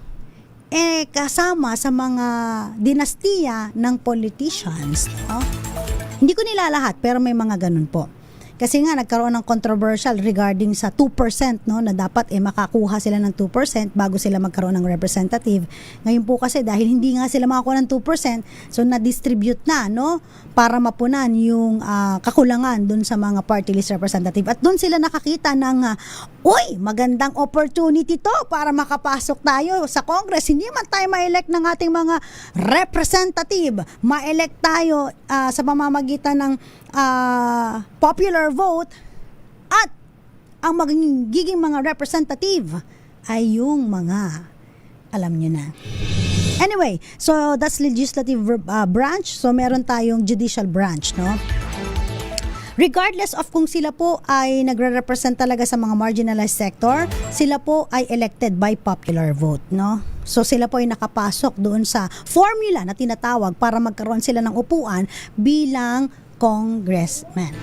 [SPEAKER 12] kasama sa mga dinastiya ng politicians, no? Hindi ko nilalahat, pero may mga ganun po. Kasi nga nagkaroon ng controversial regarding sa 2%, no, na dapat makakuha sila ng 2% bago sila magkaroon ng representative. Ngayon po kasi dahil hindi nga sila makakuha ng 2%, so na-distribute na, no, para mapunan yung kakulangan dun sa mga party list representative. At dun sila nakakita ng magandang opportunity to para makapasok tayo sa Congress. Hindi man tayo ma-elect ng ating mga representative. Ma-elect tayo sa pamamagitan ng popular vote, at ang magiging mga representative ay yung mga alam nyo na. Anyway, so that's legislative branch. So meron tayong judicial branch, no? Regardless of kung sila po ay nagre-represent talaga sa mga marginalized sector, sila po ay elected by popular vote, no? So sila po ay nakapasok doon sa formula na tinatawag para magkaroon sila ng upuan bilang congressman.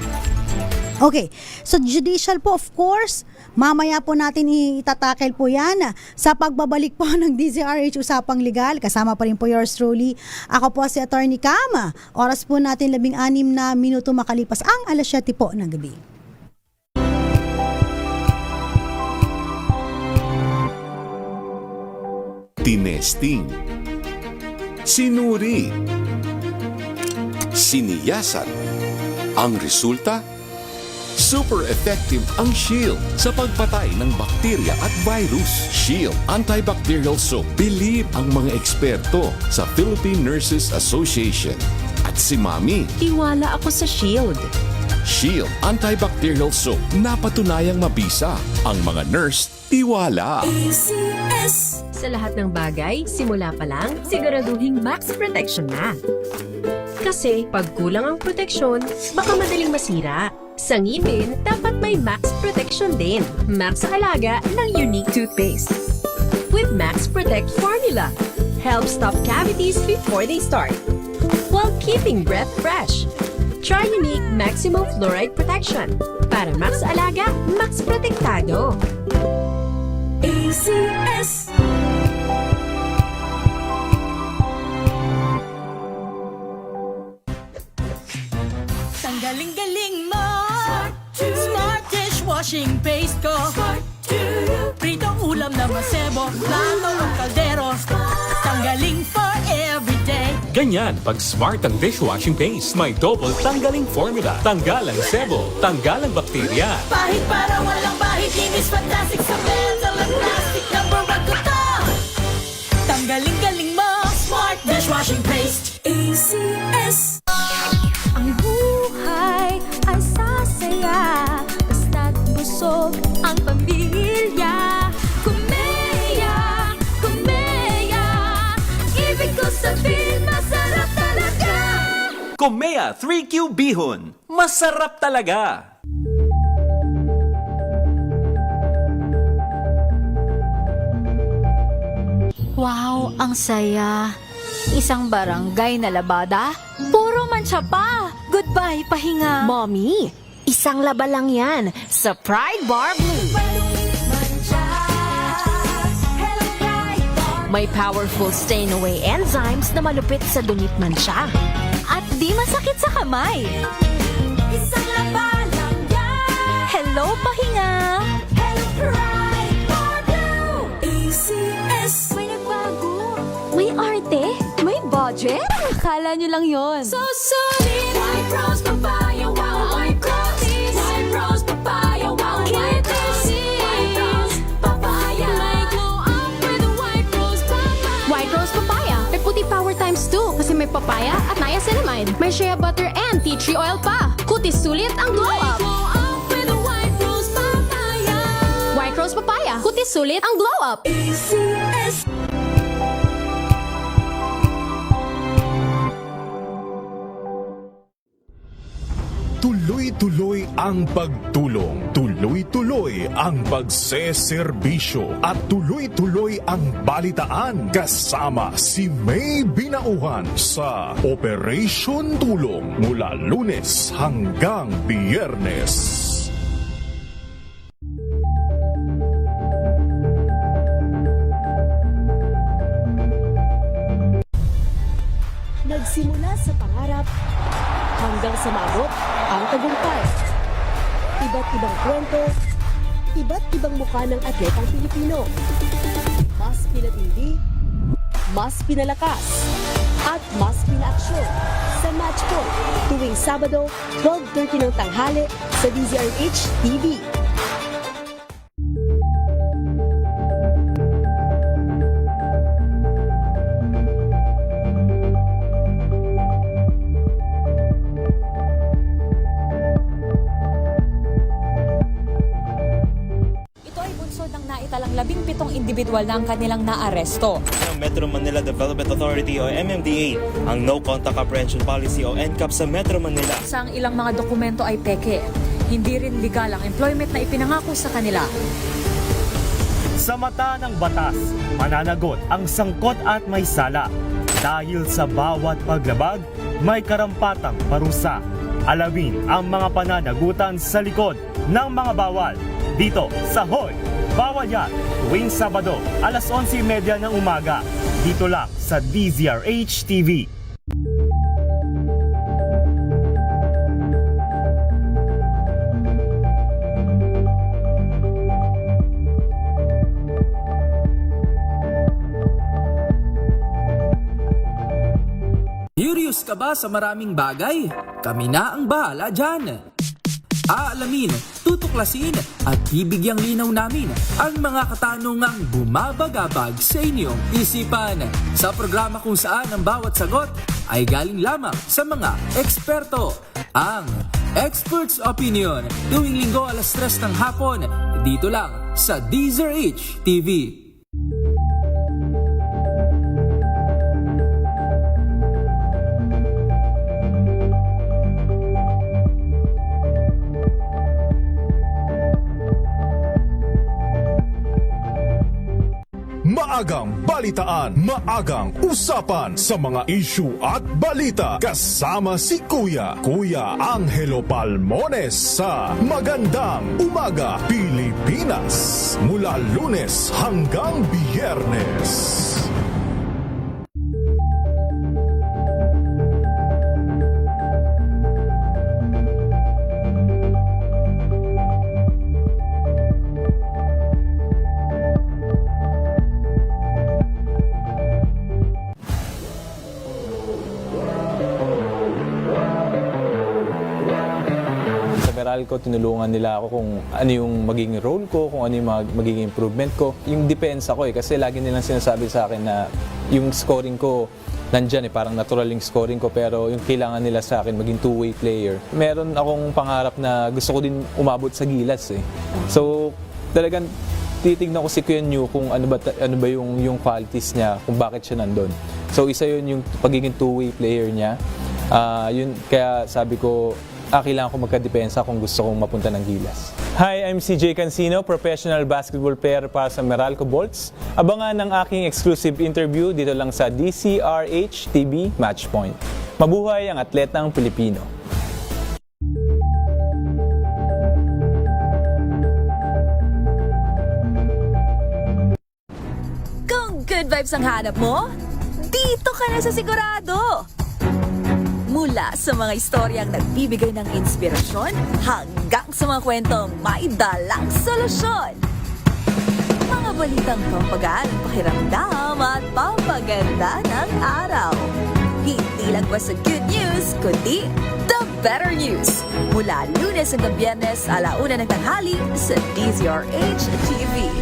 [SPEAKER 12] Okay, so judicial po, of course, mamaya po natin itatakel po yan sa pagbabalik po ng DZRH Usapang Legal. Kasama pa rin po yours truly. Ako po si Attorney Cam. Oras po natin 16 na minuto makalipas ang 7:00 po ng gabi.
[SPEAKER 18] Tinesting, sinuri, siniyasan. Ang resulta? Super effective ang Shield sa pagpatay ng bakterya at virus. Shield Antibacterial Soap. Believe ang mga eksperto sa Philippine Nurses Association. At si Mami.
[SPEAKER 19] Tiwala ako sa Shield.
[SPEAKER 18] Shield Antibacterial Soap. Napatunayang mabisa. Ang mga nurse, tiwala.
[SPEAKER 19] ACS. Sa lahat ng bagay, simula pa lang, siguraduhing max protection na. Kasi pag kulang ang proteksyon, baka madaling masira. Sa ngipin, dapat may max protection din. Max sa alaga ng Unique Toothpaste. With Max Protect Formula, help stop cavities before they start, while keeping breath fresh. Try Unique Maximum Fluoride Protection. Para max sa alaga, max protektado. ACS.
[SPEAKER 20] Galing-galing mo, Smart dishwashing paste ko, pritong ulam na masebo, plato ng kaldero, tanggaling for everyday.
[SPEAKER 21] Ganyan pag Smart ang dishwashing paste. May double tanggaling formula. Tanggalang sebo, tanggalang bakterya.
[SPEAKER 20] Pahit para walang bahid, linis fantastic sa metal at plastic, number 1 ko to. Tanggaling-galing mo, Smart dishwashing paste. ACS.
[SPEAKER 22] Ang buhay ay sasaya, basta't busog ang pamilya. Kumeya, Kumeya, ibig ko sabihin masarap talaga.
[SPEAKER 21] Komea 3Q Bihon. Masarap talaga.
[SPEAKER 22] Wow, ang saya. Isang barangay na labada, puro mancha pa. Goodbye, pahinga.
[SPEAKER 19] Mommy, isang laba lang yan sa Pride Bar Blue. May powerful stain-away enzymes na malupit sa dungit mancha.
[SPEAKER 22] At di masakit sa kamay.
[SPEAKER 20] Isang laba lang yan.
[SPEAKER 22] Hello, pahinga.
[SPEAKER 20] Hello, Pride Bar Blue. ACS.
[SPEAKER 22] May nagbago. May arte. May budget. Akala nyo lang yon.
[SPEAKER 20] So solid. White Rose Papaya, wow, White Rose. White Rose Papaya, wow, White Rose. White Rose Papaya. May glow up with White Rose Papaya.
[SPEAKER 23] White Rose Papaya. Nagputi power times 2 kasi may papaya at niacinamide. May shea butter and tea tree oil pa. Kutis sulit ang glow up.
[SPEAKER 20] Glow up with White Rose Papaya.
[SPEAKER 23] White Rose Papaya. Kutis sulit ang glow up.
[SPEAKER 20] ACS.
[SPEAKER 7] Tuloy-tuloy ang pagtulong, tuloy-tuloy ang pagseserbisyo at tuloy-tuloy ang balitaan kasama si May Binauhan sa Operation Tulong mula Lunes hanggang Biyernes.
[SPEAKER 8] Nagsimula sa pangarap hanggang sa maabot ang tagumpay. Iba't ibang kwento, iba't ibang mukha ng atletang Pilipino. Mas pinatindi, mas pinalakas, at mas pinaaksyon sa Match Point tuwing Sabado, 12:30 ng tanghali sa DZRH TV.
[SPEAKER 1] Naitalang 17 individual na ang kanilang naaresto.
[SPEAKER 9] Ng Metro Manila Development Authority o MMDA ang No Contact Apprehension Policy o NCAP sa Metro Manila.
[SPEAKER 1] Sa ilang mga dokumento ay peke. Hindi rin legal ang employment na ipinangako sa kanila.
[SPEAKER 10] Sa mata ng batas, mananagot ang sangkot at may sala. Dahil sa bawat paglabag, may karampatang parusa. Alamin ang mga pananagutan sa likod ng mga bawal dito sa Hoy! Bawal Yan! Tuwing Sabado, alas 11:30 ng umaga. Dito lang sa DZRH TV.
[SPEAKER 11] Curious ka ba sa maraming bagay? Kami na ang bahala dyan. Aalamin, tutuklasin at bibigyang linaw namin ang mga katanungang bumabagabag sa inyong isipan. Sa programa kung saan ang bawat sagot ay galing lamang sa mga eksperto. Ang Expert's Opinion, tuwing linggo alas 3 ng hapon, dito lang sa DZRH TV.
[SPEAKER 7] Maagang balitaan, maagang usapan sa mga issue at balita. Kasama si Kuya Angelo Palmones sa Magandang Umaga Pilipinas. Mula Lunes hanggang Biyernes.
[SPEAKER 13] Ko, tinulungan nila ako kung ano yung magiging role ko, kung ano yung magiging improvement ko. Yung depensa ko kasi lagi nilang sinasabi sa akin na yung scoring ko nandyan parang natural yung scoring ko, pero yung kailangan nila sa akin maging two-way player. Meron akong pangarap na gusto ko din umabot sa Gilas So talagang titignan ko si Kuya New kung ano ba yung qualities niya, kung bakit siya nandun. So isa yun yung pagiging two-way player niya. Yun kaya sabi ko, kailangan ko magkadepensa kung gusto kong mapunta ng Gilas. Hi, I'm CJ Cancino, professional basketball player para sa Meralco Bolts. Abangan ang aking exclusive interview dito lang sa DZRH TV Matchpoint. Mabuhay ang atletang Pilipino.
[SPEAKER 14] Kung good vibes ang hanap mo, dito ka na sa sigurado! Mula sa mga istoryang nagbibigay ng inspirasyon hanggang sa mga kwentong may dalang solusyon. Mga balitang pampagaan, pakiramdam at pampaganda ng araw. Hindi lang ba sa good news, kundi the better news. Mula Lunes hanggang Biyernes, 1:00 ng tanghali sa DZRH TV.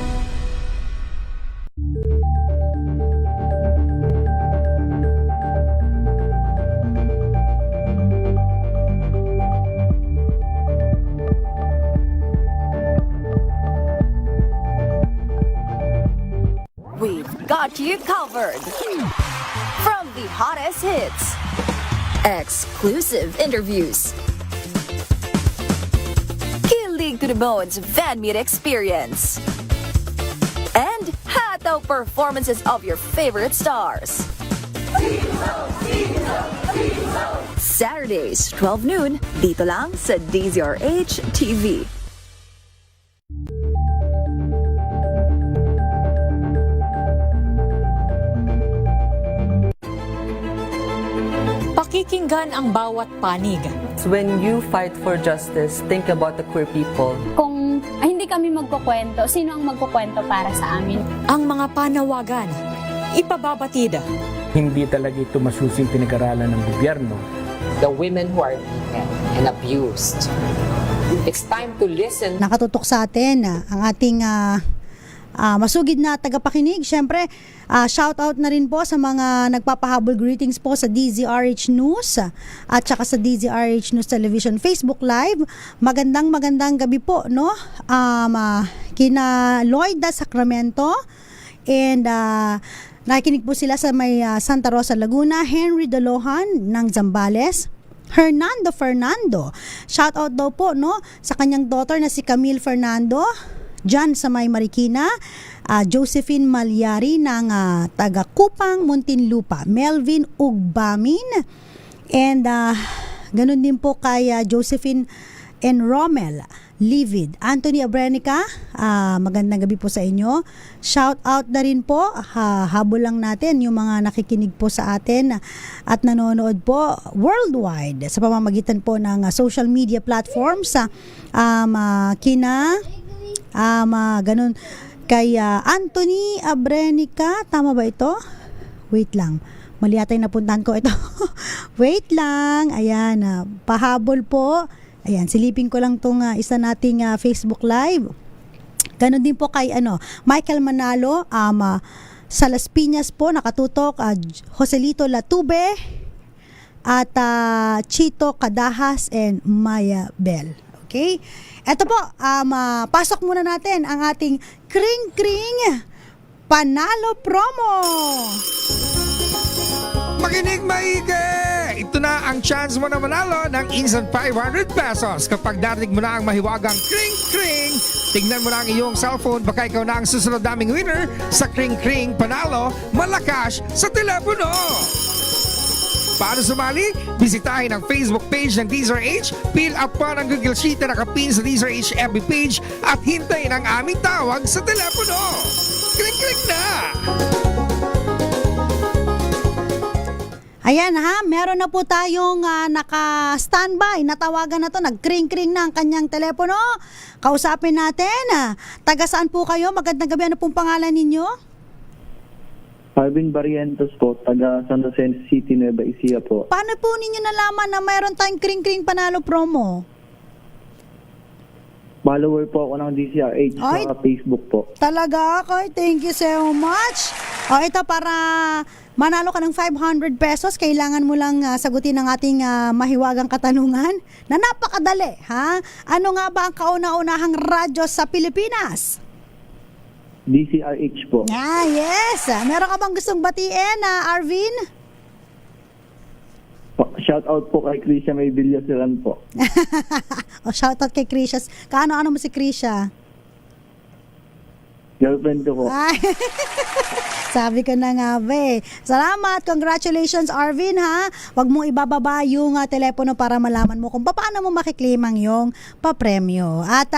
[SPEAKER 14] Got you covered. From the hottest hits, exclusive interviews, kilig to the bones fan meet experience, and hataw performances of your favorite stars. Saturdays, 12 noon, dito lang sa DZRH TV.
[SPEAKER 1] Pakikinggan ang bawat panig.
[SPEAKER 2] When you fight for justice, think about the queer people.
[SPEAKER 3] Kung hindi kami magkukwento, sino ang magkukwento para sa amin?
[SPEAKER 1] Ang mga panawagan, ipababatid.
[SPEAKER 4] Hindi talaga ito masusing pinag-aralan ng gobyerno.
[SPEAKER 5] The women who are beaten and abused. It's time to listen.
[SPEAKER 12] Nakatutok sa atin ang ating masugid na tagapakinig. Siyempre, shout out na rin po sa mga nagpapahabol greetings po sa DZRH News at saka sa DZRH News Television Facebook Live. Magandang gabi po, no? Kina Lloyda Sacramento and nakikinig po sila sa may Santa Rosa, Laguna. Henry Dalohan ng Zambales. Fernando. Shout out daw po, no, sa kanyang daughter na si Camille Fernando dyan sa may Marikina. Josephine Malyari ng taga Kupang, Muntinlupa. Melvin Ugbamin and Ganun din po kay Josephine and Rommel Livid. Anthony Abrenica, magandang gabi po sa inyo. Shout out na rin po, habol lang natin yung mga nakikinig po sa atin at nanonood po worldwide sa pamamagitan po ng social media platforms. Ganun kay Anthony Abrenica, tama ba ito? Wait lang. Mali yata yung napuntahan ko ito. Wait lang. Ayan, pahabol po. Ayan, silipin ko lang tong isa nating Facebook Live. Ganon din po kay Michael Manalo, sa Las Piñas po, nakatutok, Joselito Latube, at Chito Cadahas and Maya Bell. Okay? Eto po, pasok muna natin ang ating Kring Kring Panalo Promo.
[SPEAKER 6] Makinig maigi! Ito na ang chance mo na manalo ng instant 500 pesos kapag darinig mo na ang mahiwagang Kring Kring. Tingnan mo na ang iyong cellphone, baka ikaw na ang susunod naming winner sa Kring Kring Panalo Malakas sa telepono. Para sumali, bisitahin ang Facebook page ng DZRH, fill up pa ng Google Sheet na nakapin sa DZRH FB page at hintayin ang aming tawag sa telepono. Kring Kring na!
[SPEAKER 12] Ayan meron na po tayong naka-standby, natawagan na to, nag-kring-kring na ang kanyang telepono. Kausapin natin, taga saan po kayo? Magandang gabi, ano pong pangalan ninyo?
[SPEAKER 15] Arvin Barrientos po, taga San Jose City, Nueva Ecija po.
[SPEAKER 12] Paano po ninyo nalaman na mayroon tayong kring-kring panalo promo?
[SPEAKER 15] Follower po ako ng DZRH sa Facebook po.
[SPEAKER 12] Talaga? Okay, thank you so much. Ito para manalo ka ng 500 pesos, kailangan mo lang sagutin ang ating mahiwagang katanungan na napakadali. Ano nga ba ang kauna-unahang radyo sa Pilipinas?
[SPEAKER 15] DZRH po.
[SPEAKER 12] Yes. Meron ka bang gustong batiin, Arvin?
[SPEAKER 15] Shout out po kay Krisha May Villasiran po.
[SPEAKER 12] Shout out kay Krisha. Kaano-ano mo si Krisha?
[SPEAKER 15] Girlfriend ko po.
[SPEAKER 12] Sabi ko na nga ba. Salamat. Congratulations, Arvin, Huwag mong ibababa yung telepono para malaman mo kung paano mo makiklaim ang yung papremyo. At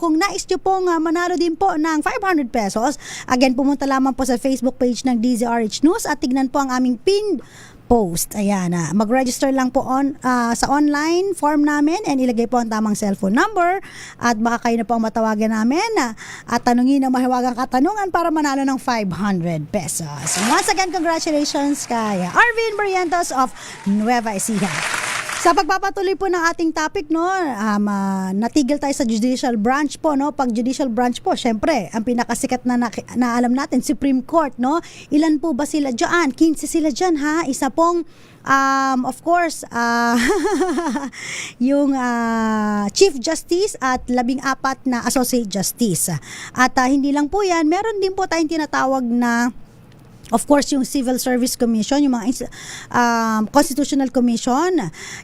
[SPEAKER 12] kung nais nyo pong manalo din po ng 500 pesos, again, pumunta lamang po sa Facebook page ng DZRH News at tignan po ang aming pinned post. Ayan, mag-register lang po sa online form namin and ilagay po ang tamang cellphone number at baka kayo na po ang matawagan namin at tanungin ang mahiwagang katanungan para manalo ng 500 pesos. Once again, congratulations kay Arvin Barrientos of Nueva Ecija. Sa pagpapatuloy po ng ating topic, natigil tayo sa judicial branch po, Pag judicial branch po, syempre, ang pinakasikat na alam natin, Supreme Court, Ilan po ba sila dyan? 15 sila dyan, Isa pong, of course, yung Chief Justice at 14 na Associate Justice. At hindi lang po yan, meron din po tayong tinatawag na of course, yung Civil Service Commission, yung mga Constitutional Commission,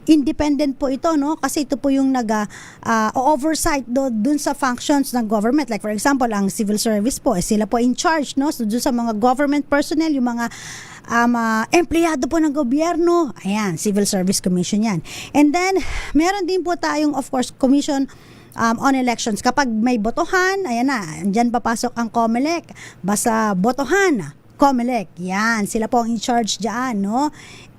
[SPEAKER 12] independent po ito, Kasi ito po yung nag-oversight dun sa functions ng government. Like for example, ang Civil Service po, sila po in charge, So dun sa mga government personnel, yung mga empleyado po ng gobyerno, ayan, Civil Service Commission yan. And then, meron din po tayong, of course, Commission on elections. Kapag may botohan, ayan na, dyan papasok ang COMELEC. Basta botohan, COMELEC. Yan, sila po ang in charge dyan,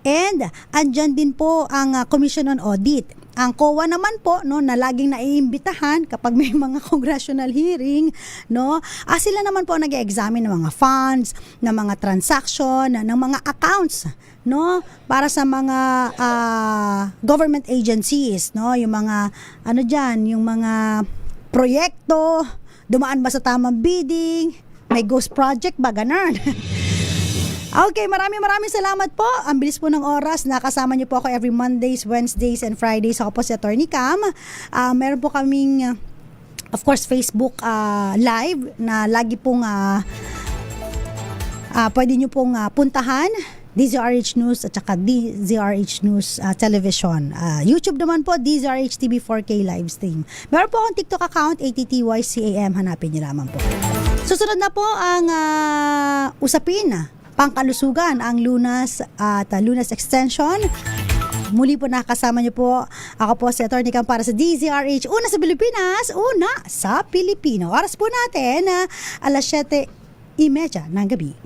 [SPEAKER 12] And, andyan din po ang Commission on Audit. Ang COA naman po, na laging naiimbitahan kapag may mga congressional hearing, sila naman po nag-e-examine ng mga funds, ng mga transaction, ng mga accounts, para sa mga government agencies, yung mga, yung mga proyekto, dumaan ba sa tamang bidding, may ghost project ba, ganun. Okay, maraming salamat po. Ang bilis po ng oras. Nakasama niyo po ako every Mondays, Wednesdays, and Fridays. Ako po si Attorney Cam. Meron po kaming, of course, Facebook live na lagi pong pwede niyo pong puntahan. DZRH News at saka DZRH News Television. YouTube naman po, DZRH TV 4K live stream. Meron po akong TikTok account, ATTYCAM. Hanapin niyo lamang po. Susunod na po ang usapin pangkalusugan, ang Lunas at Lunas Extension. Muli po nakasama niyo po. Ako po si Atty. Cam para sa DZRH. Una sa Pilipinas, una sa Pilipino. Oras po natin, 7:30 ng gabi.